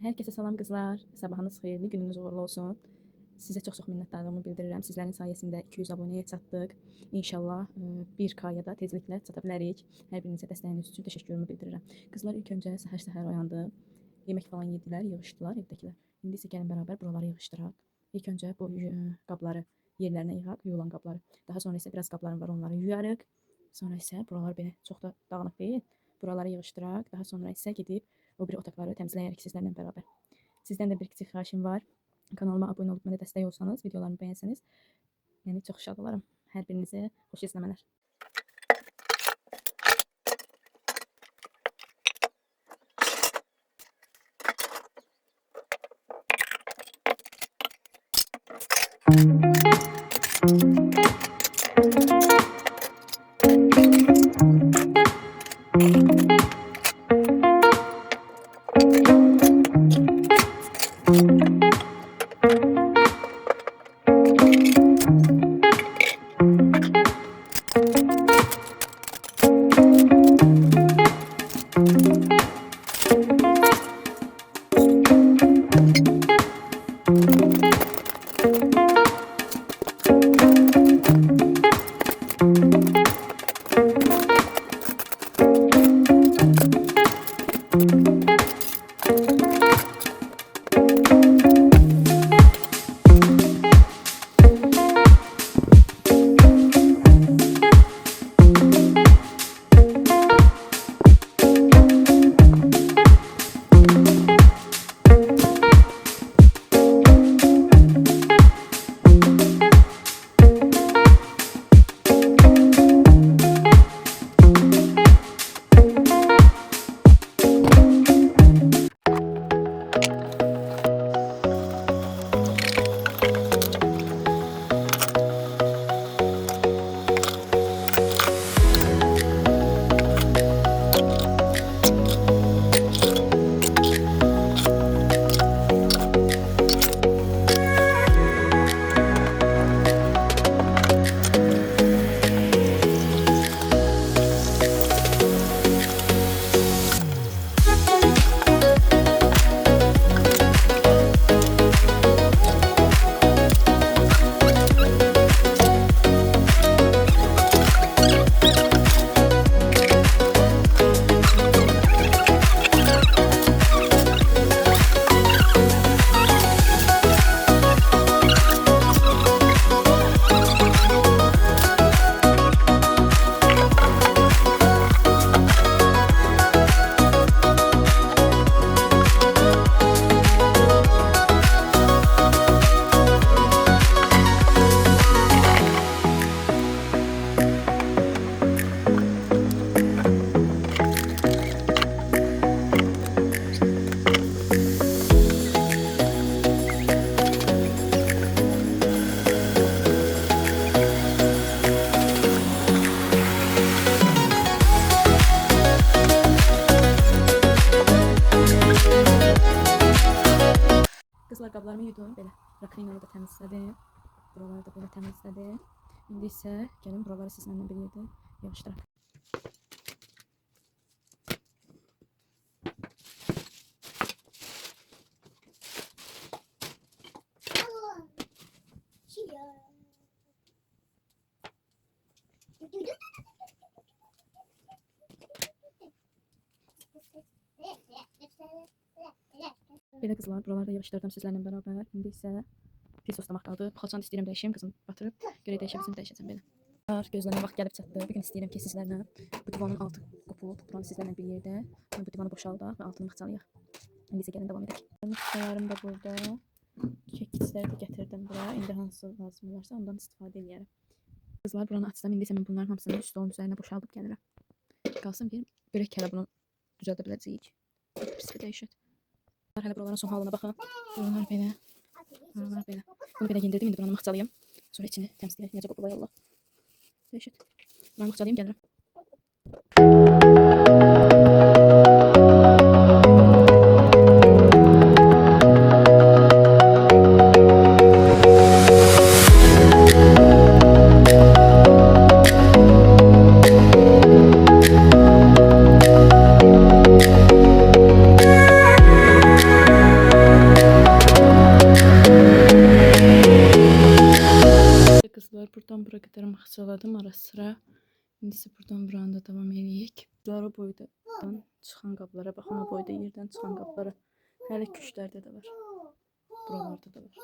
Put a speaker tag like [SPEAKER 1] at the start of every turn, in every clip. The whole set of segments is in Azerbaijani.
[SPEAKER 1] Herkese salam qızlar. Sabahınız xeyirli, gününüz uğurlu olsun. Sizə çox-çox minnətdarlığımı bildirirəm. Sizlərin sayəsində 200 abunəyə çatdıq. İnşallah 1K-ya da tezliklə çata bilərik. Hər birinizə dəstəyiniz üçün təşəkkürümü bildirirəm. Qızlar ilk öncə səhər-səhər oyandım. Yemək falan yedilər, yığışdılar evdəkilər. İndi isə gəlin bərabər buraları yığışdıraq. İlk öncə bu qabları yerlərinə yığaq, yuyulan qabları. Daha sonra isə biraz qablarım var, onları yuyarıq. Sonra isə buralar belə çox da dağınıq deyil. Buraları yığışdıraq. Daha sonra isə gedib o bir otaqları təmizləyərək sizlərlə bərabər. Sizdən də bir kiçik xahişim var. Kanalıma abunə olub mənə dəstək olsanız, videolarımı bəyənsəniz, yəni çox şad olaram. Hər birinizə xoş izləmələr. Qızlar qablarımı yudum, belə rakrinalı da təmizlədim. Buraları da belə təmizlədim. İndi isə gəlin buraları sizlərlə bir yerdə yığışdıraq. Belə qızlar, buraları da yığışdırdım sizlərlə bərabər. İndi isə pil soslamaq qaldı. Xalçanı istəyirəm dəyişim, qızım batırıb. Görək dəyişə bilsəm dəyişəcəm belə. Gözləmə vaxt gəlib çatdı. Bugün istəyirəm ki, sizlərlə bu divanın altı qopub, buranı sizlərlə bir yerdə bu divanı boşaldaq və altını mıxcalayaq. İndi isə gəlin davam edək. Mıxcalarım da burada. Çəkicləri də gətirdim bura. İndi hansı lazım olarsa ondan istifadə edərəm. Qızlar, buranı açsam, indi isə mən bunların hamısını stolun üzərinə boşaldıb gəlirəm. Qalsın bir görək ki, hələ bunu düzəldə biləcəyik. Pis dəyişət. Hələ buraların son halına baxın. Buralar belə. Buralar belə. Bunu belə yendirdim. İndi buranı mıxcalayım. Sonra içini təmizləyək. Necə qoxulayır Allah. Dəyişət. Buranı mıxcalayım, gəlirəm. qədər mıxçaladım ara sıra. İndi isə buradan buranı da davam eləyək. Zara boydan çıxan qablara baxın, o boyda yerdən çıxan qablara. Hələ küşlərdə də var. Buralarda da var.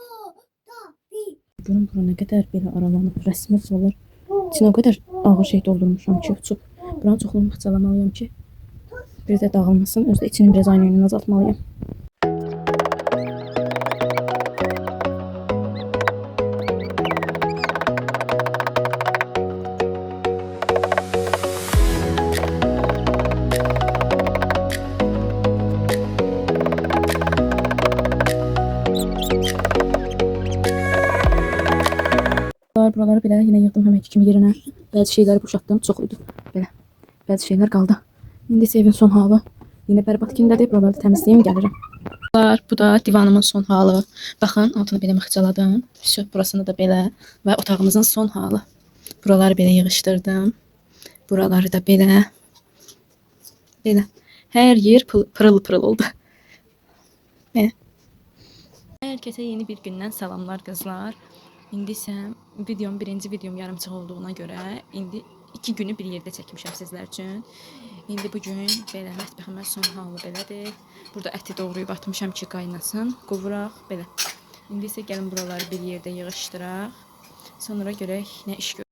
[SPEAKER 1] Görün bura nə qədər belə aralanıb, rəsmi olur. İçinə o qədər ağır şey doldurmuşam ki, uçub. Buranı çoxlu mıxçalamalıyam ki, bir də dağılmasın. Özdə içini biraz aynı ilə azaltmalıyam. Buraları belə yine yığdım həmənki kimi yerinə. Bəzi şeyləri boşaltdım, çox idi. Belə. Bəzi şeylər qaldı. İndi isə evin son halı. Yine bərbad kimdədir? Buraları təmizləyim, gəlirim. Bu da divanımın son halı. Baxın, altını belə mıxçaladım. Burasını da belə və otağımızın son halı. Buraları belə yığışdırdım. Buraları da belə. Belə. Hər yer pırıl pırıl oldu. Belə. Herkese yeni bir gündən salamlar qızlar. İndi isə birinci videom yarımçıq olduğuna görə indi 2 günü bir yerdə çəkmişəm sizlər üçün. İndi bugün belə mətbəximin son halı belədir. Burada əti doğrayıb atmışam ki qaynasın, qovuraq belə. İndi isə gəlin buraları bir yerdə yığışdıraq. Sonra görək nə iş görək.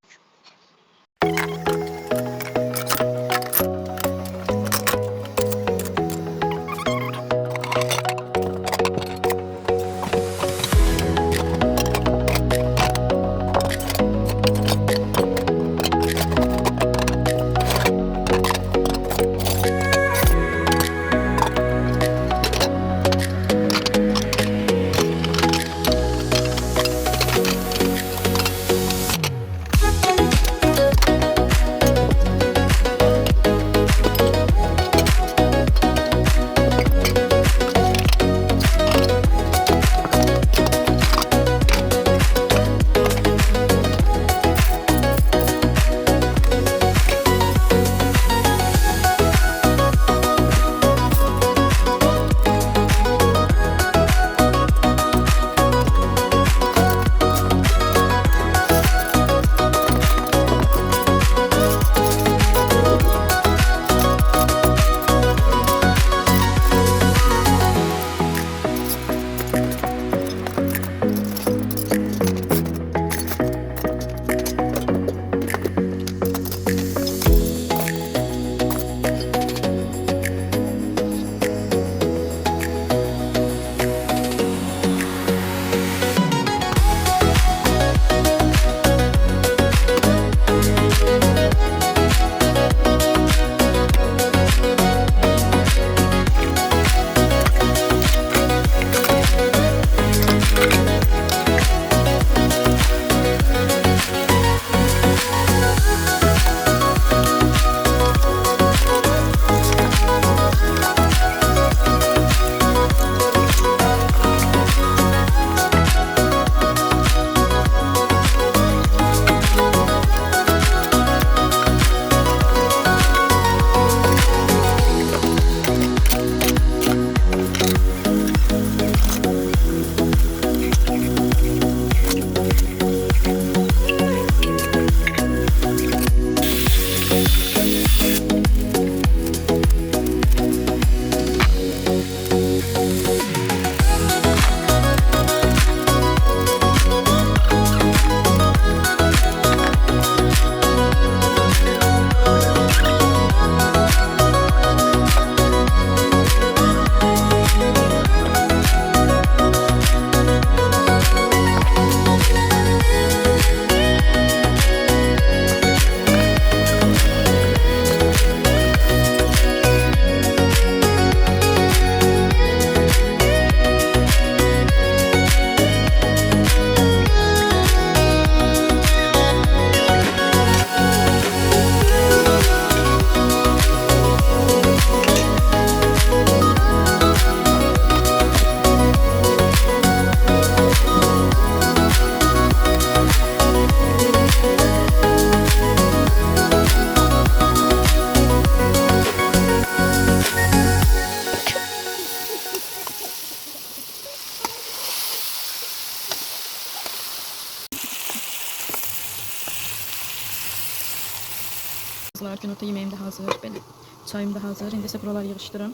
[SPEAKER 1] Kızlar, günorta yemeğim de hazır. Belə. Çayım da hazır. İndi isə buraları yığışdırım.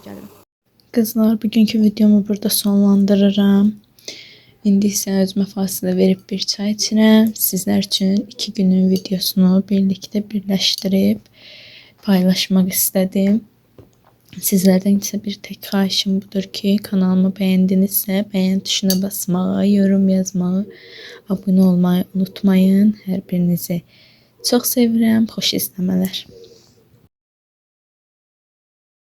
[SPEAKER 1] Gəlirim. Kızlar, bugünkü videomu burada sonlandırırım. İndi isə özümə fasilə verib bir çay içirəm. Sizlər üçün 2 günün videosunu birlikdə birləşdirib paylaşmaq istədim. Sizlərdən isə bir tek xahişim budur ki, kanalımı bəyəndinizsə bəyən tuşuna basmağı, yorum yazmağı, abunə olmayı unutmayın. Hər birinizi çox sevirəm. Xoş izləmələr.